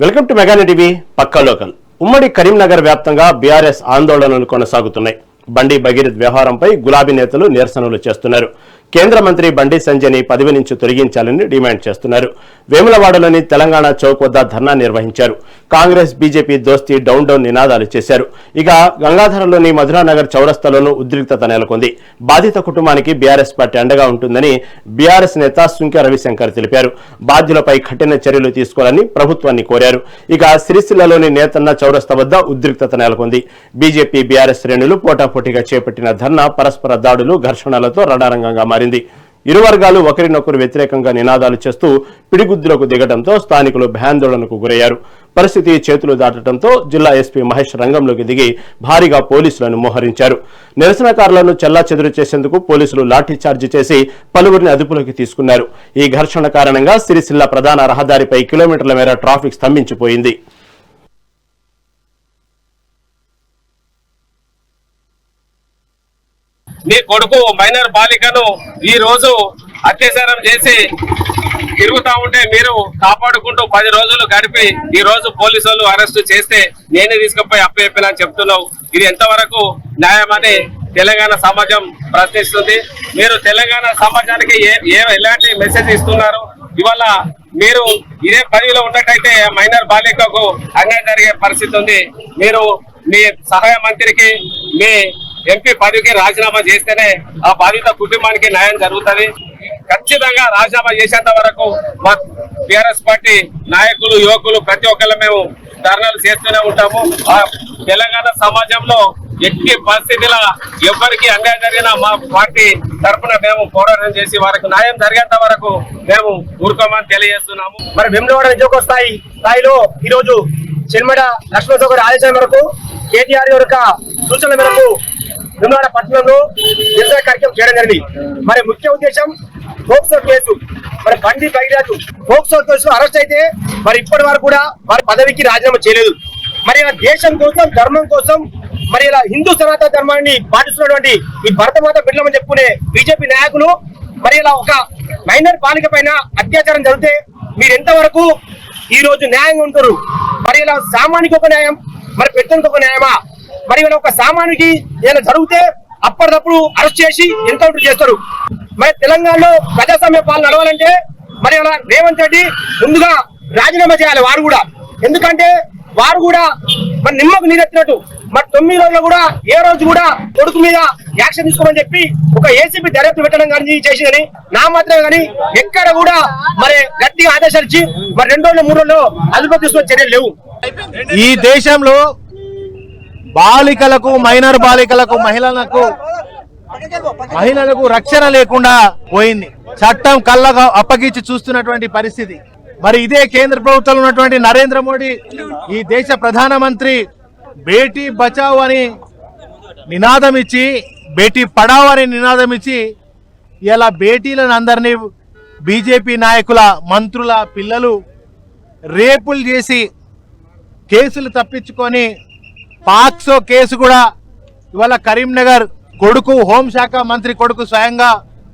Welcome to mega TV పక్కా local. ఉమ్మడి కరీంనగర్ వ్యాప్తంగా బీఆర్ఎస్ ఆందోళనలు కొనసాగుతున్నాయి. బండి భగీరథ్ వ్యవహారంపై గులాబీ నేతలు నిరసనలు చేస్తున్నారు. కేంద్ర మంత్రి బండి సంజయ్ని పదవి నుంచి తొలగించాలని డిమాండ్ చేస్తున్నారు. వేములవాడలోని తెలంగాణ చౌక్ వద్ద ధర్నా నిర్వహించారు. కాంగ్రెస్ బీజేపీ దోస్తీ డౌన్ నినాదాలు చేశారు. ఇక గంగాధరలోని మధురానగర్ చౌరస్తాలోనూ ఉద్రిక్తత నెలకొంది. బాధిత కుటుంబానికి బీఆర్ఎస్ పార్టీ అండగా ఉంటుందని బీఆర్ఎస్ నేత సుంకె రవిశంకర్ తెలిపారు. బాధ్యులపై కఠిన చర్యలు తీసుకోవాలని ప్రభుత్వాన్ని కోరారు. ఇక సిరిసిల్లలోని నేతన్న చౌరస్తా వద్ద ఉద్రిక్తత నెలకొంది. బీజేపీ బీఆర్ఎస్ శ్రేణులు పోటాపోటీగా చేపట్టిన ధర్నా పరస్పర దాడులు ఘర్షణలతో రణరంగంగా మారింది. ఇరు వర్గాలు ఒకరినొకరు వ్యతిరేకంగా నినాదాలు చేస్తూ పిడిగుద్దులకు దిగడంతో స్థానికులు భయాందోళనకు గురయ్యారు. పరిస్థితి చేతులు దాటడంతో జిల్లా ఎస్పీ మహేష్ రంగంలోకి దిగి భారీగా పోలీసులను మోహరించారు. నిరసనకారులను చెల్లాచెదురు చేసేందుకు పోలీసులు లాఠీచార్జి చేసి పలువురిని అదుపులోకి తీసుకున్నారు. ఈ ఘర్షణ కారణంగా సిరిసిల్ల ప్రధాన రహదారిపై కిలోమీటర్ల మేర ట్రాఫిక్ స్తంభించిపోయింది. మీ కొడుకు మైనర్ బాలికను ఈ రోజు అత్యాచారం చేసి తిరుగుతా ఉంటే మీరు కాపాడుకుంటూ 10 రోజులు గడిపి ఈ రోజు పోలీసులు అరెస్టు చేస్తే నేనే తీసుకుపోయి అప్పచెప్పానని చెప్తున్నావు. ఇది ఎంతవరకు న్యాయమని తెలంగాణ సమాజం ప్రశ్నిస్తుంది. మీరు తెలంగాణ సమాజానికి ఎలాంటి మెసేజ్ ఇస్తున్నారు? ఇవాళ మీరు ఇదే పదవిలో ఉన్నట్టయితే మైనర్ బాలికకు అన్యాయం జరిగే పరిస్థితి ఉంది. మీరు మీ సహాయ మంత్రికి మీ ఎంపీ పదవికి రాజీనామా చేస్తేనే ఆ బాధిత కుటుంబానికి న్యాయం జరుగుతుంది. ఖచ్చితంగా రాజీనామా చేసేంత వరకు మా టీఆర్ఎస్ పార్టీ నాయకులు యువకులు ప్రతి ఒక్కరు మేము ధర్నాలు చేస్తూనే ఉంటాము. ఆ తెలంగాణ సమాజంలో ఎట్టి పరిస్థితుల ఎవరికి అన్యాయం జరిగినా మా పార్టీ తరఫున మేము పోరాటం చేసి వారికి న్యాయం జరిగేంత వరకు మేము ఊరుకోమని తెలియజేస్తున్నాము. మరి వెమ్లవాడ నియోజక స్థాయిలో ఈరోజు చెన్మడ లక్ష్మణ సౌకర్య ఆదేశాల మేరకు కేటీఆర్ యొక్క సూచనల మేరకు వెమ్లవాడ పట్టణంలో నిరసన కార్యక్రమం చేయడం జరిగింది. మరి ముఖ్య ఉద్దేశం పోక్సో కేసు, మరి బండి భగీరథ్ పోక్సో కేసు అరెస్ట్ అయితే మరి ఇప్పటి వరకు కూడా వారి పదవికి రాజీనామా చేయలేదు. మరి ఇలా దేశం కోసం ధర్మం కోసం మరి ఇలా హిందూ సనాతన ధర్మాన్ని పాటిస్తున్నటువంటి ఈ భరతమాత బిడ్డలని చెప్పుకునే బీజేపీ నాయకులు మరి ఇలా ఒక మైనర్ బాలిక పైన అత్యాచారం జరిగితే మీరు ఎంతవరకు ఈ రోజు న్యాయంగా ఉంటారు? మరి ఇలా సామాన్యుకి ఒక న్యాయం, మరి పెద్దనికి ఒక న్యాయమా? మరి ఇలా ఒక సామాన్యుకి ఏదైనా జరిగితే అప్పటికప్పుడు అరెస్ట్ చేసి ఎన్కౌంటర్ చేస్తారు. మరి తెలంగాణలో ప్రజాస్వామ్య పాలన నడవాలంటే మరి అలా రేవంత్ రెడ్డి ముందుగా రాజీనామా చేయాలి వారు కూడా. ఎందుకంటే వారు కూడా మరి నిమ్మకు నీరెత్తినట్టు మరి 9 రోజులు కూడా ఏ రోజు కూడా కొడుకు మీద యాక్షన్ తీసుకోమని చెప్పి ఒక ఏసీబీ దర్యాప్తు పెట్టడం కానీ చేసిందని నా మాత్రమే కానీ ఎక్కడ కూడా మరి గట్టిగా ఆదేశాలు ఇచ్చి మరి 2 రోజులు 3 రోజుల్లో అదుపు తీసుకునే చర్యలు లేవు. ఈ దేశంలో బాలికలకు మైనర్ బాలికలకు మహిళలకు రక్షణ లేకుండా పోయింది. చట్టం కళ్ళగా అప్పగించి చూస్తున్నటువంటి పరిస్థితి. మరి ఇదే కేంద్ర ప్రభుత్వంలో ఉన్నటువంటి నరేంద్ర మోడీ ఈ దేశ ప్రధానమంత్రి బేటీ బచావ్ అని నినాదం ఇచ్చి బేటీ పడావ్ అని నినాదం ఇచ్చి ఇలా బేటీలను అందరినీ బీజేపీ నాయకుల మంత్రుల పిల్లలు రేపులు చేసి కేసులు తప్పించుకొని పాక్సో కేసు కూడా ఇవాళ కరీంనగర్ కొడుకు హోంశాఖ మంత్రి కొడుకు స్వయంగా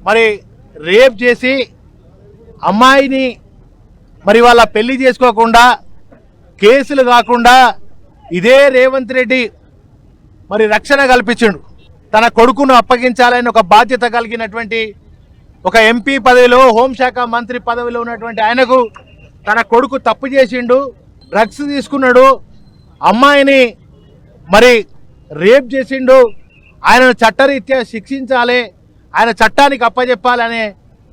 మరి రేప్ చేసి అమ్మాయిని మరి వాళ్ళ పెళ్లి చేసుకోకుండా కేసులు కాకుండా ఇదే రేవంత్ రెడ్డి మరి రక్షణ కల్పించిండు. తన కొడుకును అప్పగించాలని ఒక బాధ్యత కలిగినటువంటి ఒక ఎంపీ పదవిలో హోంశాఖ మంత్రి పదవిలో ఉన్నటువంటి ఆయనకు తన కొడుకు తప్పు చేసిండు, డ్రగ్స్ తీసుకున్నాడు, అమ్మాయిని మరి రేప్ చేసిండు, ఆయనను చట్టరీత్యా శిక్షించాలి, ఆయన చట్టానికి అప్పచెప్పాలనే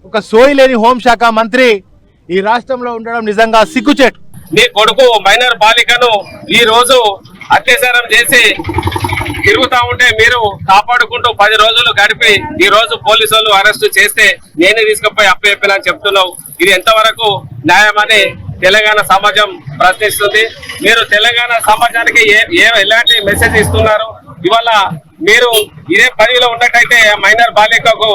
ఒక సోయి లేని హోంశాఖ మంత్రి ఈ రాష్ట్రంలో ఉండడం నిజంగా సిగ్గుచేటు. మీ కొడుకు మైనర్ బాలికను ఈ రోజు అత్యాచారం చేసి తిరుగుతా ఉంటే మీరు కాపాడుకుంటూ 10 రోజులు గడిపి ఈ రోజు పోలీసులు అరెస్టు చేస్తే నేనే తీసుకుపోయి అప్పచెప్పానని చెప్తున్నావు. ఇది ఎంతవరకు న్యాయమని తెలంగాణ సమాజం ప్రశ్నిస్తుంది. మీరు తెలంగాణ సమాజానికి ఎలాంటి మెసేజ్ ఇస్తున్నారు? ఇవాళ మీరు ఇదే పదవిలో ఉన్నట్టయితే మైనర్ బాలికకు